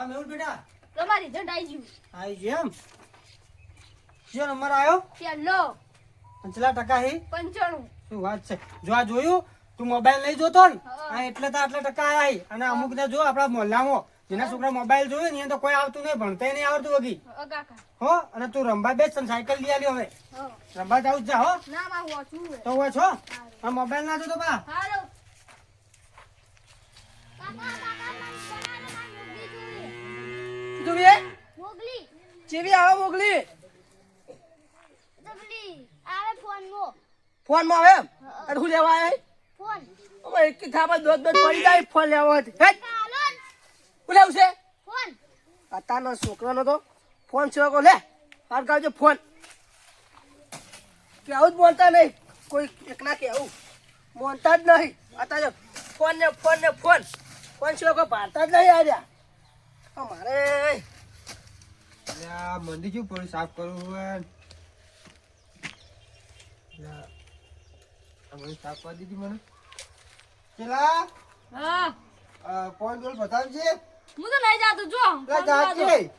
મેહુલ બેટા તમારી રિઝલ્ટ આવી ગયું. જે નંબર આવ્યો પહેલો 5% 95. શું વાત છે. જો આ જોયું તું મોબાઈલ નહીં જોતો ને હા. આ એટલે તો આટલા ટકા આયા અને અમુક ને જો આપણા મોહલ્લામાં જેના છોકરા મોબાઈલ જોયું ને એને તો કોઈ આવતું નહીં ભણતા નહીં આવડતું વગી કાકા. હો અને તું રંબા બેસ ને સાયકલ લઈ આલ્યો હવે હા. રંબા જાવ જા હો ના માં હું વાંચું હે. તો હોય છો આ મોબાઈલ ના જોતો બા હાલો. કાકા કાકા મને બનાને માં મોગલી જોઈએ મોગલી ચેવી આવે મોગલી જબલી આવે ફોન મો ફોન માં આવે એમ અને હું લેવા આવે ફોન હવે એક થાપા દોત દોત પડી જાય ફોન લેવા હેટ હાલો હું લેવું છે ફોન અત્યારનો છોકરાનો તો ફોન છે કો લે હાર કાઢજો ફોન કેવું જ બોલતા નહીં કોઈ એકલા કેવું બોલતા જ નહીં અત્યારે ફોન ને ફોન ને ફોન ફોન છે કોઈ ભારતા જ નહીં આવ્યા અમારે આ મંદી શું પડ્યું સાફ કરવું હોય સાફ કરી દીધી મને પેલા હા ફોન જોલ બતાવજે હું તો નહીં જાતો જો લે જાજે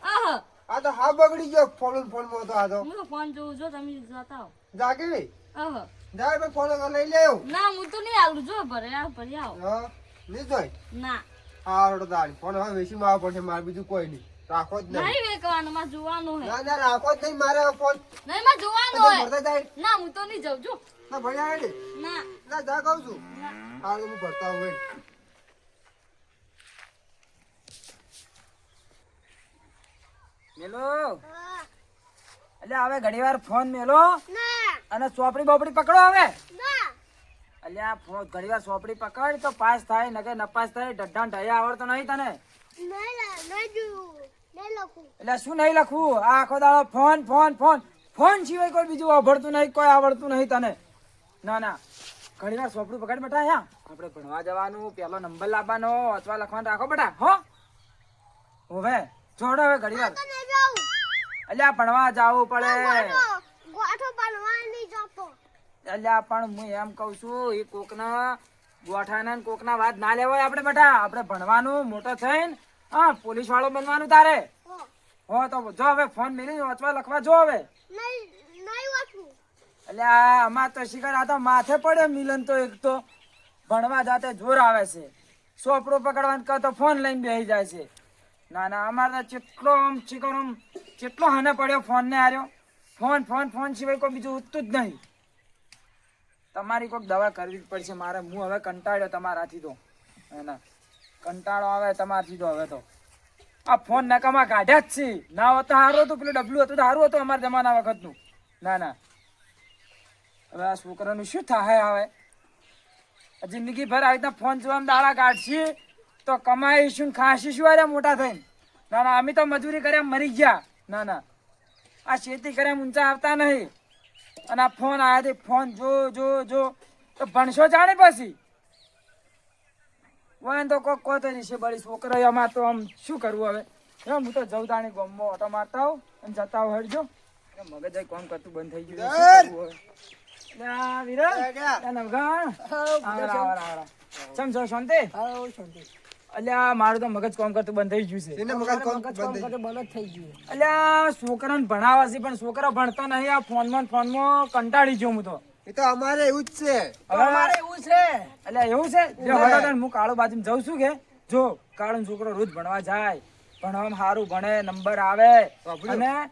આ તો હા બગડી ગયો ફોન માં હતો આ તો હું તો ફોન જોઉં જો તમે જતા હો જાગે રે આહ જાય ભાઈ ફોન લઈ લેવ ના હું તો નહીં આવું જો ભરે આવો હા નહીં જોઈ ના આ રોડ દાડી ફોન હવે વેસી માં આવવા પડશે મારે બીજું કોઈ નહીં રાખો જ નહીં નહીં વેકવાનું માં જોવાનું હે ના ના રાખો જ નહીં મારે હવે ફોન નહીં માં જોવાનું હે ભરતા જાય ના હું તો નહીં જાઉં જો ના ભણ્યા રે ના ના જા કહું છું ના હા હું ભરતા હોય મેલો એટલે હવે ઘણી વાર ફોન મેલો ના અને ચોપડી બોપડી પકડો હવે ના અલ્યા ફોન ઘણી વાર ચોપડી પકડ તો પાસ થાય નકે નપાસ થાય ડઢા ઢયા આવડતો નહીં તને એટલે શું નહીં લખવું આ આખો દાડો ફોન ફોન ફોન ફોન સિવાય કોઈ બીજું આવડતું નહીં કોઈ આવડતું નહીં તને ના ના ઘણી વાર ચોપડી પકડ બેટા અહીંયા આપણે ભણવા જવાનું પેલો નંબર લાવવાનો અથવા લખવાનું રાખો બેટા હો હવે જોડો હવે ઘણી વાર અલ્યા ભણવા જાવું પડે અલ્યા પણ હું એમ કઉ છું એ કોકના ગોઠાના ને કોકના વાત ના લેવાય આપણે બેટા આપણે ભણવાનું મોટો થઈને હા પોલીસ વાળો બનવાનું તારે હો તો જો હવે ફોન મેલી વાંચવા લખવા જો હવે અલ્યા અમાર તો શિકાર આ તો માથે પડે મિલન તો એક તો ભણવા જાતે જોર આવે છે સોપડો પકડવાનું કહો તો ફોન લઈને બેસી જાય છે ના ના અમારે તો ચેટલો આમ શિકાર આમ ચેટલો હાને પડ્યો ફોન ને હાર્યો ફોન ફોન ફોન સિવાય કોઈ બીજું ઉઠતું જ નહીં તમારી કોઈક દવા કરવી જ પડશે મારે હું હવે કંટાળ્યો તમારાથી તો એના કંટાળો આવે તમારાથી તો હવે તો આ ફોન નકામા કાઢ્યા જ છે ના હોત તો સારું હતું પેલું ડબલું હતું તો સારું હતું અમારા જમાના વખતનું ના ના હવે આ છોકરાનું શું થાય હવે જિંદગી ભર આવી રીતના ફોન જોવામાં દાડા કાઢશી તો કમાઈશું ને ખાશીશું અરે મોટા થઈને ના ના અમે તો મજૂરી કર્યા મરી ગયા ના ના આ ખેતી કર્યા ઊંચા આવતા નહીં અને આ ફોન આવ્યા છે ફોન જો જો જો તો ભણશો જાણે પછી વન તો કોક કોતો છે બળી છોકરા એમાં તો આમ શું કરવું હવે એમ હું તો જઉં તાણી ગમો ઓટો મારતા હોઉં અને જતા હોઉં હટજો મગજ કોમ કરતું બંધ થઈ ગયું અલ્યા મારું તો મગજ કોમ કરતું બંધ થઈ ગયું છે અલ્યા છોકરાને ભણાવવા છે પણ છોકરા ભણતો નહીં આ ફોનમાં કંટાળી ગયો હું તો એ તો અમારે એવું જ છે અમારે એવું છે એટલે એવું છે જો હળો હું કાળો બાજુ જઉં છું કે જો કાળો છોકરો રોજ ભણવા જાય ભણવામાં સારું ભણે નંબર આવે અને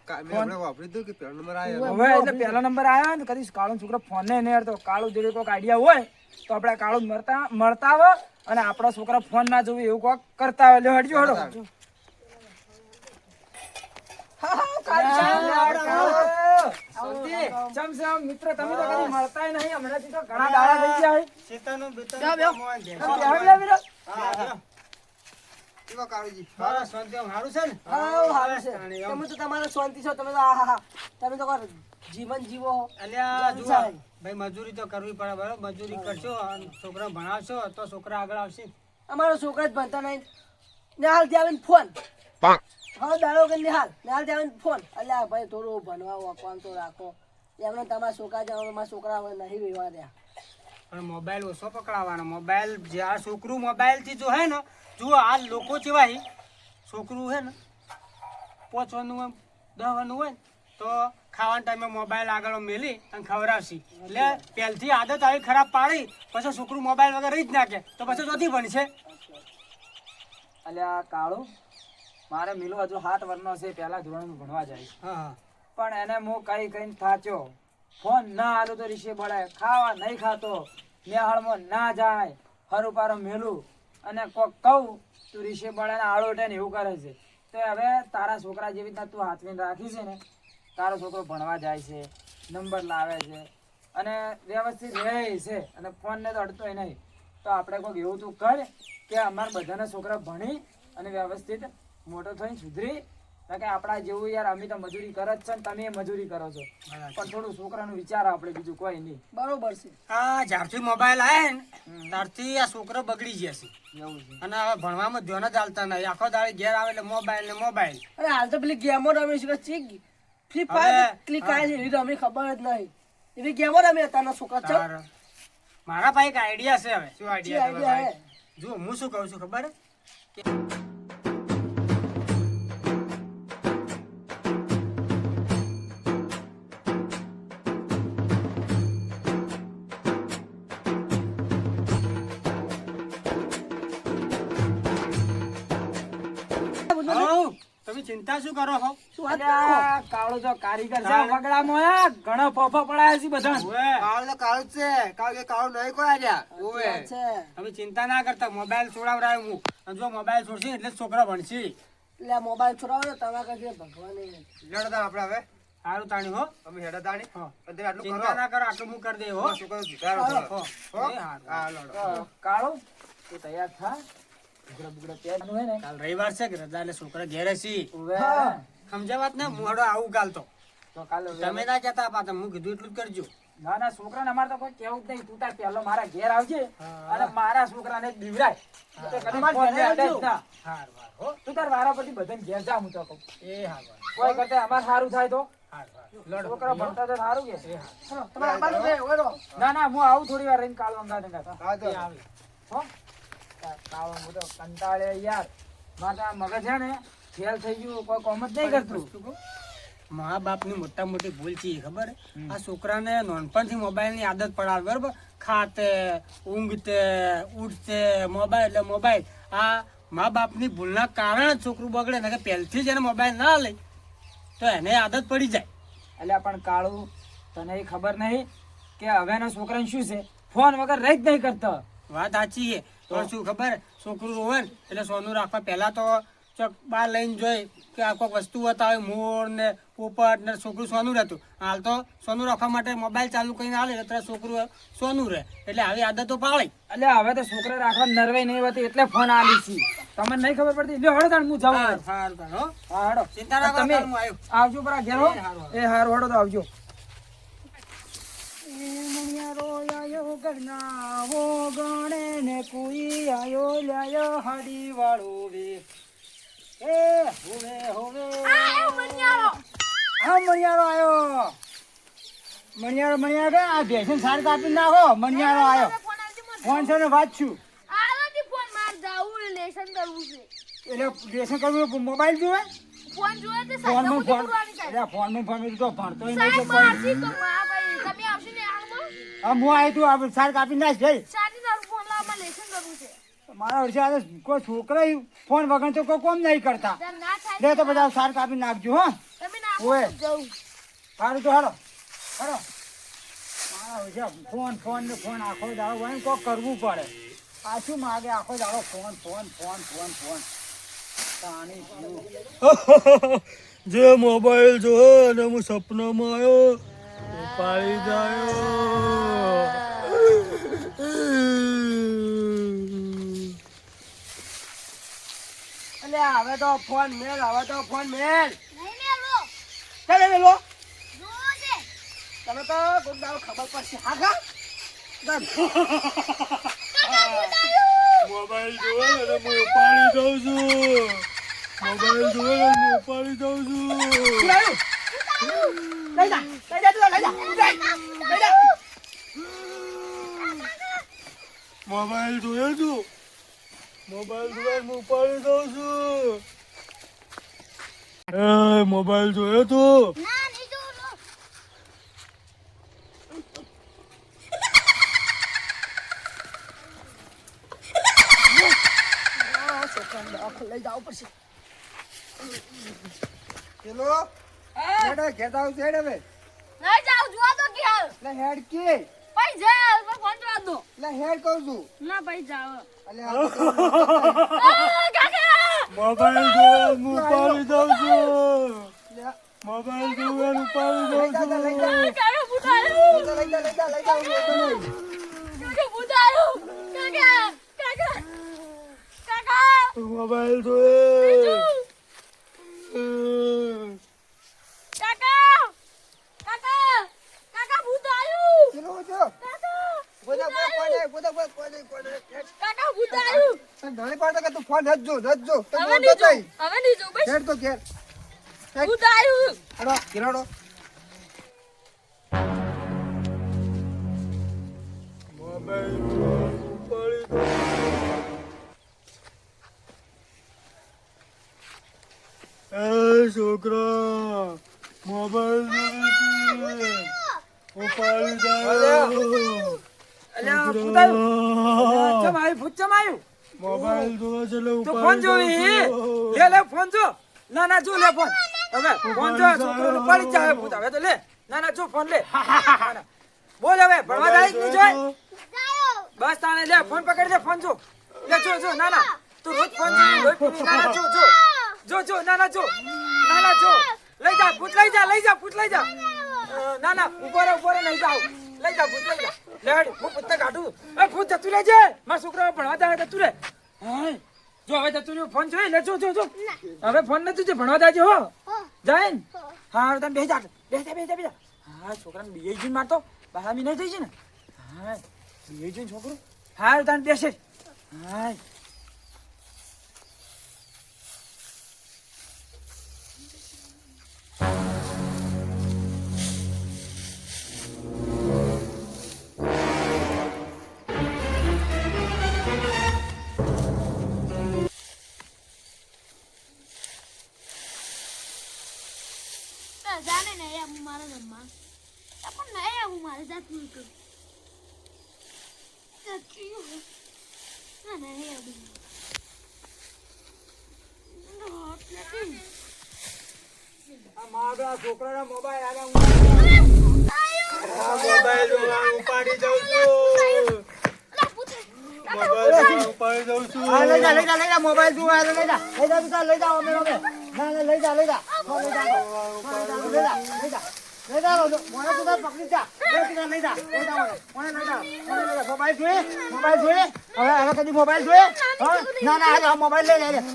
હવે એટલે પહેલો નંબર આવ્યો ને કદી કાળો છોકરો ફોન ને નહીં હરતો કાળો જોડે કોઈક આઈડિયા હોય તો આપણે કાળો મળતા હોય અને આપણા છોકરા ફોન ના જોવું એવું કોઈક કરતા હોય હટજો હડો મિત્ર તમે તો કદી મળતા નહીં હમણાંથી તો ઘણા દાડા થઈ ગયા જીવન જીવો ભાઈ મજૂરી તો કરવી પડે બરોબર મજૂરી કરશો છોકરા ભણાવશો તો છોકરા આગળ આવશે અમારો છોકરા જ ભણતા નહીં નિહાલ થી આવીને ફોન હા દાડો કે નિહાલ થી આવીને ફોન અલ્યા ભાઈ થોડું ભણવા વાપવાનું તો રાખો એમને તમારા છોકરા મારા છોકરા હવે નહીં વેવા રહ્યા પણ મોબાઈલ ઓછો પકડાવવાનો મોબાઈલ જે આ છોકરું મોબાઈલ થી જો હે ને જુઓ આ લોકો જેવા છોકરું છે ને 5 વર્ષનું હોય 10 વર્ષનું હોય ને તો ખાવાના ટાઈમે મોબાઈલ આગળ મેલી અને ખવડાવશી એટલે પહેલથી આદત આવી ખરાબ પાડી પછી છોકરું મોબાઈલ વગર રહી જ નાખે તો પછી ચોથી ભણશે. અલ્યા કાળુ મારે મિલો હજુ 7 વર્ષનો છે, પહેલા ધોરણમાં ભણવા જાય. હા પણ એને હું કઈ થાચ્યો, ફોન ના આલું તો રીશે બળે, ખાવા નહીં ખાતો, નેહાળમાં ના જાય, હરું પારો મેલું અને કોક કહું તું રીશે બળે ને આળોટે ને એવું કરે છે. તો હવે તારા છોકરા જેવી રીતના તું હાથવીને રાખી છે ને, તારો છોકરો ભણવા જાય છે, નંબર લાવે છે અને વ્યવસ્થિત રહે છે અને ફોન ને તો અડતોય નહીં. તો આપણે કોઈક એવું તું કર કે અમારા બધાના છોકરા ભણી અને વ્યવસ્થિત મોટો થઈને સુધરી. કે આપણા જેવું યાર અમે તો મજૂરી કરે જ છે ને તમે મજૂરી કરો છો, પણ થોડું છોકરાનું વિચાર આપણે, બીજું કોઈ નહીં. બરોબર છે. આ જ્યારથી મોબાઈલ આવ્યા ને ત્યારથી આ છોકરો બગડી ગયા છે એવું છે. અને હવે ભણવામાં ધ્યાન જ આલતા નહીં. આખો દાડી ઘેર આવે એટલે મોબાઈલ ને મોબાઈલ. અરે હાલ તો પેલી ગેમો રમે છે ચીક ફ્રી ફાયર ક્લિક આવે છે એવી તો અમને ખબર જ નહીં. એવી ગેમો રમે અત્યારના છોકરા છે. મારા પાસે એક આઈડિયા છે. હવે શું શી આઈડિયા આઈડિયા હે? જો હું શું કહું છું ખબર હે? હઉ, તમે ચિંતા શું કરો છો? શું વાત અલ્યા, કાળો તો કારીગર છે વગડામાં, આ ઘણા ફોફા પડાયા છે બધા. ઓવે, કાળું છે? કાળું કે કાળું નહીં કોઈ આર્યા. ઓવે છે. તમે ચિંતા ના કરતા. મોબાઈલ છોડાવરાય હું અને જો મોબાઈલ છોડશે એટલે જ છોકરો ભણશે. એટલે મોબાઈલ છોડાવો તો તમારા કશે ભગવાન લડતા આપણે હવે સારું તાણી હો. અમે હેડા તાણી હા. પણ તમે આટલું કરો ચિંતા ના કરો, આટલું હું કરી દે હો. શું કરો સુધારો કરો. હો. હો? એ હારું. હા લડો તો કાળો તું તૈયાર થા, બુગડા બુગડા પહેરવાનું હોય ને. કાલ રવિવાર છે કે રજા એટલે છોકરા ઘેરે છે. ઉવે. સમજ્યા વાત ને? મોડો આવું કાલ તો તો કાલે તમે ના કહેતા પાછા, હું કીધું એટલું જ કરજો. ના ના, છોકરાને અમારે તો કોઈ કેવું જ નહીં. તું તાર પહેલો મારા ઘેર આવજે અને મારા છોકરાને જ બીવડાય. તો કદી ફોન લે અડે જ ના. હારું હારું હો. તું તાર વારા પછી બધાને ઘેર જા, હું તો કહું. એ હારું કોઈ કરતા અમારે સારું થાય તો. હારું હારું. લડો. છોકરા ભણતા તો સારું કે. તમારા આબાનું છે ઓરો. ના ના, હું આવું થોડી વાર રહીને કાલ અંગાત અંગાત. હા તો એ આવે. હો કાળો હું તો કંટાળે યાર. મારા મગજ છે ને ફેલ થઈ ગયું, કોઈ કોમ જ નહીં કરતું. મા બાપની મોટા મોટી ભૂલ છે એ ખબર હે? આ છોકરાને નાનપણથી મોબાઈલની આદત પડાવે બરોબર. ખાતે ઊંઘતે ઉઠતે મોબાઈલ એટલે મોબાઈલ. આ મા બાપની ભૂલના કારણે જ છોકરું બગડે ને કે પહેલથી જ એને મોબાઈલ ના લે તો એને આદત પડી જાય. અલ્યા પણ કાળું, તને એ ખબર નહીં કે હવેના છોકરાને શું છે, ફોન વગર રહી જ નહીં કરતા. વાત સાચી છે. પણ શું ખબર છોકરું રોવે ને એટલે સોનું રાખવા પહેલા તો ચોક બહાર લઈને જોઈ કે આ કોઈક વસ્તુ બતાવે, મોર ને પોપટ ને છોકરું સોનું રહેતું. હાલ તો સોનું રાખવા માટે મોબાઈલ ચાલુ કરીને આવે એટલે છોકરું સોનું રહે. એટલે આવી આદતો પાળી. અલ્યા હવે તો છોકરા રાખવા નરવાઈ નહીં હોતી એટલે ફોન આલી છે. તમને નહીં ખબર પડતી? લ્યો હળો તાણ હું જાઉં હવે. સારું હો. હા હળો. ચિંતા ના કરો, તમે કાલ હું આવ્યો. આવજો પરા ઘેર હો. એ હારું, હારું. એ હારું હળો તો આવજો. મણિયારો આ ભેંસને સાર કાપી નાખો. મણિયારો આવ્યો. ફોન આવજો મને. ફોન છે ને વાત છું આવાથી ફોન માર જાવું લેસન કરવું છે. એટલે લેસન કરવું મોબાઈલ જોવે. ફોન જોવે તે ફોનમાં ફોન પુરાણી થાય. એટલે ફોનમાં ફોન તો ભણતો નહીં સાહેબ તો મારજી તો માં ભાઈ તમે આવશો ને હાલમાં હા હું આવ્યો તું આ સાર કાપી નાખ જઈ. સારી તારું ફોન લાવવા લેસન કરવું છે. મારા વર્ષે આ કોઈ છોકરા ફોન વગર તો કોઈ કોમ નહીં કરતા. જર ના થાય લે તો બધા સાર કાપી નાખજો હો. તમે ના ઓય. આપો જવું. સારું તો હાલો હાલો. મારા વર્ષે ફોન ફોન ને ફોન આખો દાડો હોય ને કોક કરવું પડે. આ શું માગે આખો દાડો phone phone phone phone phone પાણી પીવું. જે મોબાઈલ જોયો અને હું સપનામાં આવ્યો પાડી જાય. અલ્યા હવે તો ફોન મેલ, હવે તો ફોન મેલ. નહીં મેલો ચાલે મેલો. જોવો છે. તમે તો કોઈ દાડો ખબર પડશે. હા કા મોબાઈલ જોયો ને હું ઉપાડી દઉં છું. મોબાઈલ જોયો ને હું ઉપાડી દઉં છું. લઈ જા, લઈ જા તું, લઈ જા, લઈ જા. મોબાઈલ જોયો તું. મોબાઈલ જોયો હું ઉપાડી દઉં છું. મોબાઈલ જોયો તું ના નહીં જોઉં લો. છોકરાને દવાખાને લઈ જવું પડશે. પેલો હેડ હવે, ઘેર આવું હેડ હવે. નહીં જાઉં જોવા દો કે હાલ. લે હેડ કે ભાઈ જા મેં ફોન જોવા દો. લે હેડ કહું છું. ના ભાઈ જાઓ. અલે આ તો કાકા મોબાઈલ જોવા હું ઉપાડી દઉં છું લે, મોબાઈલ જોવા ઉપાડી દઉં છું લઈ જા, કાકા ભૂતાયું. લઈ જા, લઈ જા, હું લેતો નહીં. કાકા ભૂતાયું. કાકા કાકા કાકા મોબાઈલ જોયે કાકા કાકા કાકા ભૂતાયું. પેલો જો કાકા બોલા બોલ કોને હેડ. કાકા ભૂતાયું. તને ઘણી પાડતો કે તું ફોન રજજો હવે તો નહીં જોઉં. હવે નહીં જોઉં બસ. ઘેર તો ઘેર ભૂતાયું. હેડો ઘેરાડો. મોબાઈલ જોવા ઉપાડી દઉં એ છોકરા મોબાઈલ જોવે છે ઉપાડી દઉં અલ્યા ભૂતાયું ચમ આવ્યું ભૂત ચમ આવ્યું મોબાઈલ જોવે છે એટલે તું ફોન જોવી લે ફોન જો ના ના જો લે ફોન હવે ફોન જો છોકરો પડી જાય ભૂત હવે તો લે ના ના જો ફોન લે બોલ હવે ભણવા જાય કે નહીં જોય જાઓ. બસ તાણે લે ફોન પકડી દે ફોન જો લે જો ના ના તું રોજ ફોન જોઈ ના ના જો ના ના જો લઈ જા ભૂત લઈ જા ભૂત લઈ જા ના ના ઉભો રે નહીં જાવ લઈ જા ભૂત લઈ જા લેડ હું ભૂત કાઢું એ ભૂત જતું રહેજે મારા છોકરા ભણવા જાય જતું રે હાય જો હવે જતું રહ્યું ફોન જોઈ લે જો હવે ફોન નથી જે ભણવા જાય હો જાય ને હા તમે બેસી જા હા છોકરાને બીએ જઈને મારતો બારામી નહીં થઈ છે ને હા બીએ જઈને છોકરો હા તને બેસે હા જાને નહીં આવું મારે રમવા. પણ નહીં આવું મારે જાતનું કરું. નહીં આવું. મારા છોકરાના મોબાઈલ આવ્યા મોબાઈલ જોવા ઉપાડી દઉં છું મોબાઈલ ઉપાડી દઉં છું હા લઈ જા મોબાઈલ તું આ લઈ જા લઈ જા અમે ના લઈ જા લઈ જા મોને તું પકડી જા લઈ જા મોબાઈલ જોઈએ હવે કદી મોબાઈલ જોઈએ ના આ મોબાઈલ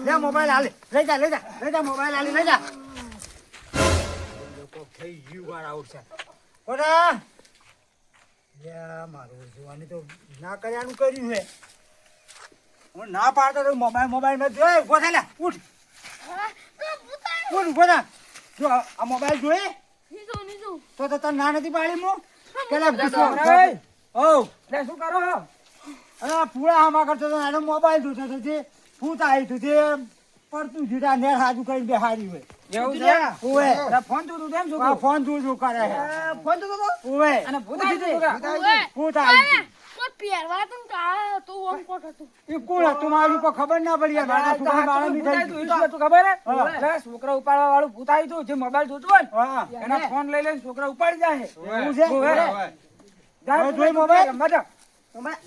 લે મોબાઈલ હાલે લઈ જા મોબાઈલ હાલે લઈ જા થઈ ગયું વાર આવશે કોના મારું જોવાની તો ના કર્યાનું કર્યું છે હું ના પાડતો તો મોબાઈલ માં જોયે ઉભો થા લે ઉઠ ઉભો થા જો આ મોબાઈલ જોયે નીચું. તો તને ના નથી પાડી હું પેલા છોકરા ઓ લે શું કરો હો અરે પૂરા આમાં કરતો તો એનો મોબાઈલ જોતો હતો જે ભૂત આવી તું તે પડતું જીડા નેર હાજુ કરીને બેહારી હોય એવું છે ઓવે તારા ફોન જોતું તેમ આ છોકરો ફોન જોજો કરે છે ફોન તો ઓવે અને ભૂત આવી છોકરા ભૂત આવી તો પહેરવા તું કાળા હતો ઓમ કોટ હતું. એ કોણ હતું મારું કોઈ ખબર ના પડી આ મારા છોકરા બાળા ભૂત મીઠાઈ આવ્યું તું, એટલું ખબર હે હા. એટલે છોકરા ઉપાડવા વાળું ભૂત આવ્યું તું જે મોબાઈલ જોતું હોય ને હા એના ફોન લઈ લઈને છોકરા ઉપાડી જાય એવું છે ઓવે. જા, હવે જોઈ મોબાઈલ? રમવા જા.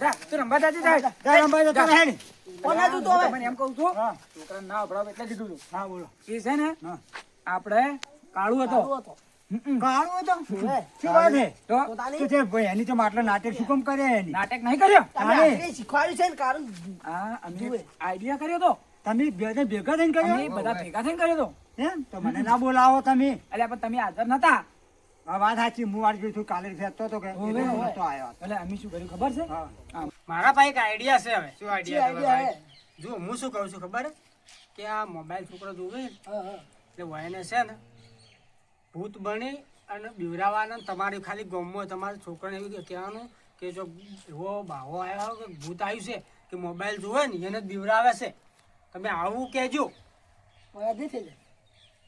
જા, તું રમવા જાજે, જા. જાય રંબાઈ જતો રહે ને ફોન ના જોતો હું હવે તમને એમ કહું છું હા છોકરાને ના અભડાવ એટલે કીધું તું હા બોલો એ છે ને હા. આપણે કાળું હતો કાળું હતો શું વાત છે તો શું છે ભાઈ એની તો માટલા નાટક શું કામ કરે એની નાટક નહીં કર્યો તમે આપણે શીખવાડ્યું છે ને કારણ આ અમે આઈડિયા કર્યો તો તમે બે ભેગા થઈને અમે કર્યો બધા ભેગા થઈને કર્યો તો એમ તો મને ના બોલાવો તમે એટલે પણ તમે હાજર નતા આ વાત સાચી હું વાત જોઈ છું કાલે ફેંકતો હતો કે ઓવે, એ ઓવે. નતો આવ્યો એટલે અમે શું કર્યું ખબર છે હા મારા પાસે એક આઈડિયા છે હવે શું આઈડિયા હે જો હું શું કહું છું ખબર હે? કે આ મોબાઈલ છોકરો જોવે ને હા એટલે વયને છે ને ભૂત બની અને બીવરાવાના ને તમારી ખાલી ગમો તમારા છોકરાને એવું કહેવાનું કે જો એવો બાવો આવ્યો કે ભૂત આવ્યું છે કે મોબાઈલ જોવે ને એને જ બીવરાવે છે તમે આવું કહેજો મારા નહીં થઈ જાય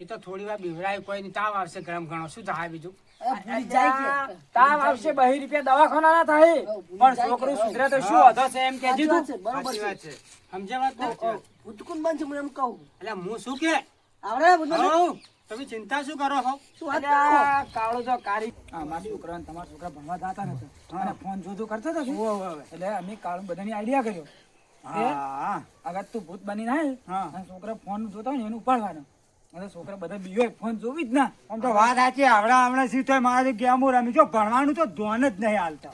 એ તો થોડી વાર બીવરાય કોઈ નહીં, તાવ આવશે ગરમ ઘણો, શું થાય બીજું? ભૂલી જાય કે તાવ આવશે 2 રૂપિયા દવાખાના ના થાય પણ છોકરું સુધરે તો શું હતો છે એમ કેજી તું. બરોબર સાચી છે. વાત છે, સમજ્યા વાત ને? ભૂતકુન બનશે મને એમ કહું એટલે હું શું કે આવડે ભૂતકુન? હઉ, તમે ચિંતા શું કરો છો? શું વાત અલ્યા, કરો? આ કાળો જો કારી મારા છોકરા અને તમારા છોકરા ભણવા જતા નતા અને ફોન જોતો કરતો હતો કે? એટલે અમે કાળું બધાની આઈડિયા કર્યો હા અગર તું ભૂત બની ના હા. અને છોકરા ફોન જોતા હોય ને એનું ઉપાડવાનો અને છોકરા બધા બીજો ફોન જોવી જ ના. આમ તો વાત સાચી હમણાં શું થાય મારે ગેમો રમી જો ભણવાનું તો ધ્યાન જ નહીં હાલતા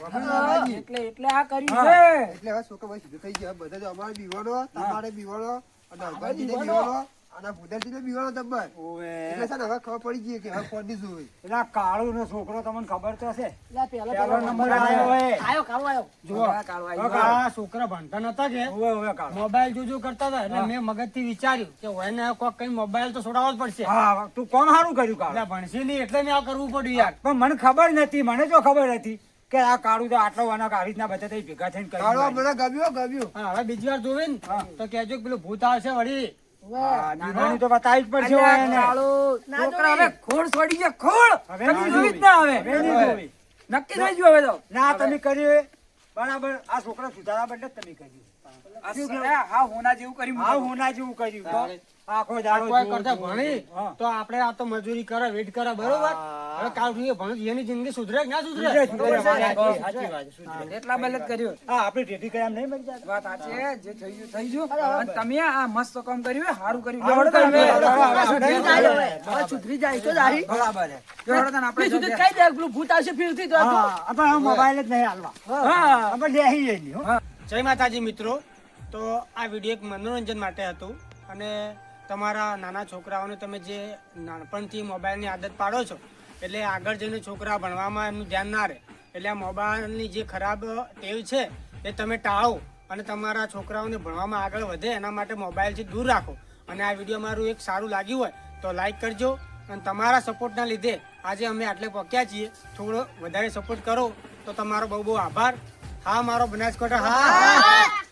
એટલે આ કર્યું છે. એટલે હવે છોકરા ભાઈ સીધું થઈ ગયા બધા જ અમારે બીવાનો તમારે બીવાનો અને અગાજીને બીવાનો અને ભૂદરજીને બીવાનો તબ્બર એટલે છે ને હવે ખબર પડી ગઈ કે હવે કોની જોઈ એટલે આ કાળુ નો છોકરો તમને ખબર તો છે લા, પહેલો પહેલો નંબર આવ્યો હોય. આયો કાળો આયો જુઓ, આ કાળો આવી ગયો. આ છોકરા ભણતા નતા કે ઓવે કાળુ. મોબાઈલ જોજો કરતા હતા એટલે મેં મગજથી વિચાર્યું કે હોયને કોક કઈ મોબાઈલ તો છોડાવવો જ પડશે. હા તું કોમ સારું કર્યું કાળુ. એટલે ભણશે નહીં એટલે મેં આ કરવું પડ્યું યાર. પણ મને ખબર નથી મને તો ખબર હતી કે આ કાળુ તો આટલો વાના આવી રીતના બધા તઈ ભેગા થઈને કાળો કર્યું. મને ગમ્યું ગમ્યું હા, હવે બીજી વાર જોવે ને તો કહેજો કે પેલું ભૂત આવશે વળી. હા, દીવાની તો બતાવી જ પડશે અલ્યા, હોય એને. કાળો, ના છોકરા જોવી. હવે ખોડ છોડી છે ખોડ હવે કદી ના જોવી જ જોવી. ના હવે. હવે નહીં જોવી. નક્કી થઈ ગયું હવે તો. ના તમે કર્યું બરાબર આ છોકરા સુધારા બદલે જ તમે કર્યું. આ શું કહેવાય? હા હોના જેવું કર્યું. આ હોના જેવું કર્યું તો આખો દાડો કોઈ જોવો, કરતા જોવો. ભણી હા. તો આપણે આ તો મજૂરી કરે વેટ કરે બરોબર. હા. હવે કાલ ઉઠીને ભણું એની જિંદગી સુધરે કે ના સુધરે? સુધરે, સુધરે. બરોબર છે? સાચી વાત છે, સુધરે. એટલા બદલ જ કર્યું. હા આપણે ઢેઢી કર્યા એમ નહીં મરી જાય વાત સાચી છે. જે થઈ ગયું થઈ ગયું. અને તમે આ મસ્ત કામ કર્યું સારું કર્યું. સારું લેવડો તમે. કર્યું. હવે સુધરી જાય હવે. હવે સુધરી જાય તો જ આહી. બરાબર છે. લેવડો તને આપણે બીજું તો જોઈએ. કઈ દે પેલું ભૂત આવશે ફીરથી તો હતું. હા આપણે હવે મોબાઈલ જ નહીં હાલવા હા. આપણે લેહી જઈએ હો. જય માતાજી મિત્રો. તો આ વિડીયો એક મનોરંજન માટે હતું અને તમારા નાના છોકરાઓને તમે જે નાનપણથી મોબાઈલની આદત પાડો છો એટલે આગળ જઈને છોકરા ભણવામાં એમનું ધ્યાન ના રહે. એટલે આ મોબાઈલની જે ખરાબ ટેવ છે એ તમે ટાળો અને તમારા છોકરાઓને ભણવામાં આગળ વધે એના માટે મોબાઈલથી દૂર રાખો. અને આ વિડીયો મારું એક સારું લાગ્યું હોય તો લાઈક કરજો અને તમારા સપોર્ટના લીધે આજે અમે આટલે પહોંચ્યા છીએ. થોડો વધારે સપોર્ટ કરો તો તમારો બહુ બહુ આભાર. હા મારો બનાસકાંઠા હા.